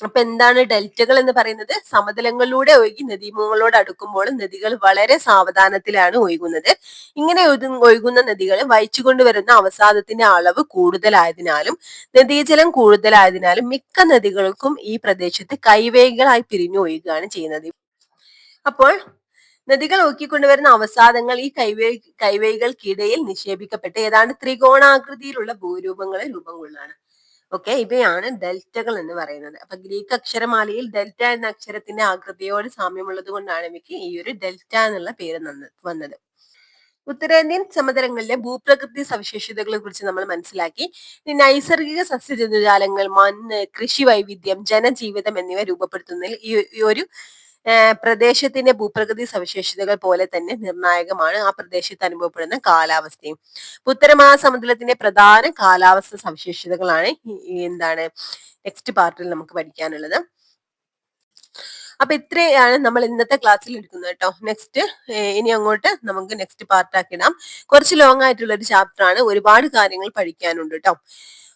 അപ്പൊ എന്താണ് ഡെൽറ്റകൾ എന്ന് പറയുന്നത്? സമതലങ്ങളിലൂടെ ഒഴുകി നദീമുഖങ്ങളോട് അടുക്കുമ്പോൾ നദികൾ വളരെ സാവധാനത്തിലാണ് ഒഴുകുന്നത്. ഇങ്ങനെ ഒഴുകുന്ന നദികൾ വഹിച്ചുകൊണ്ടുവരുന്ന അവസാദത്തിന്റെ അളവ് കൂടുതലായതിനാലും നദീജലം കൂടുതലായതിനാലും മിക്ക നദികൾക്കും ഈ പ്രദേശത്ത് കൈവേഗങ്ങളായി പിരിഞ്ഞു ഒഴുകുകയാണ് ചെയ്യുന്നത്. അപ്പോൾ നദികൾ ഒഴുക്കിക്കൊണ്ടുവരുന്ന അവസാദങ്ങൾ ഈ കൈവേഗികൾക്കിടയിൽ നിക്ഷേപിക്കപ്പെട്ട് ഏതാണ്ട് ത്രികോണാകൃതിയിലുള്ള ഭൂരൂപങ്ങളെ രൂപം കൊള്ളുകയാണ്. ഓക്കെ, ഇവയാണ് ഡെൽറ്റകൾ എന്ന് പറയുന്നത്. അപ്പൊ ഗ്രീക്ക് അക്ഷരമാലയിൽ ഡെൽറ്റ എന്ന അക്ഷരത്തിന്റെ ആകൃതിയോട് സാമ്യമുള്ളത് കൊണ്ടാണ് ഇവയ്ക്ക് ഈ ഒരു ഡെൽറ്റ എന്നുള്ള പേര് വന്നത്. ഉത്തരേന്ത്യൻ സമതലങ്ങളിലെ ഭൂപ്രകൃതി സവിശേഷതകളെ കുറിച്ച് നമ്മൾ മനസ്സിലാക്കി. നൈസർഗിക സസ്യജന്തുജാലങ്ങൾ, മണ്ണ്, കൃഷി വൈവിധ്യം, ജനജീവിതം എന്നിവ രൂപപ്പെടുത്തുന്നതിൽ ഈ ഒരു പ്രദേശത്തിന്റെ ഭൂപ്രകൃതി സവിശേഷതകൾ പോലെ തന്നെ നിർണായകമാണ് ആ പ്രദേശത്ത് അനുഭവപ്പെടുന്ന കാലാവസ്ഥയും. ഉത്തരമഹാസമുദ്രത്തിന്റെ പ്രധാന കാലാവസ്ഥ സവിശേഷതകളാണ് എന്താണ് നെക്സ്റ്റ് പാർട്ടിൽ നമുക്ക് പഠിക്കാനുള്ളത്. അപ്പൊ ഇത്രയാണ് നമ്മൾ ഇന്നത്തെ ക്ലാസ്സിൽ എടുക്കുന്നത് കേട്ടോ. നെക്സ്റ്റ് ഇനി അങ്ങോട്ട് നമുക്ക് നെക്സ്റ്റ് പാർട്ട് ആക്കിടാം. കുറച്ച് ലോങ് ആയിട്ടുള്ള ഒരു ചാപ്റ്റർ ആണ്, ഒരുപാട് കാര്യങ്ങൾ പഠിക്കാനുണ്ട് കേട്ടോ.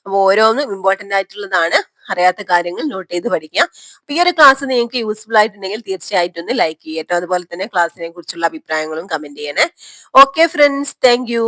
അപ്പൊ ഓരോന്നും ഇമ്പോർട്ടന്റ് ആയിട്ടുള്ളതാണ്, അറിയാത്ത കാര്യങ്ങൾ നോട്ട് ചെയ്ത് പഠിക്കുക. അപ്പൊ ഈ ഒരു ക്ലാസ് നിങ്ങൾക്ക് യൂസ്ഫുൾ ആയിട്ടുണ്ടെങ്കിൽ തീർച്ചയായിട്ടും ഒന്ന് ലൈക്ക് ചെയ്യട്ടോ. അതുപോലെ തന്നെ ക്ലാസ്സിനെ കുറിച്ചുള്ള അഭിപ്രായങ്ങളും കമന്റ് ചെയ്യണേ. Okay friends, thank you.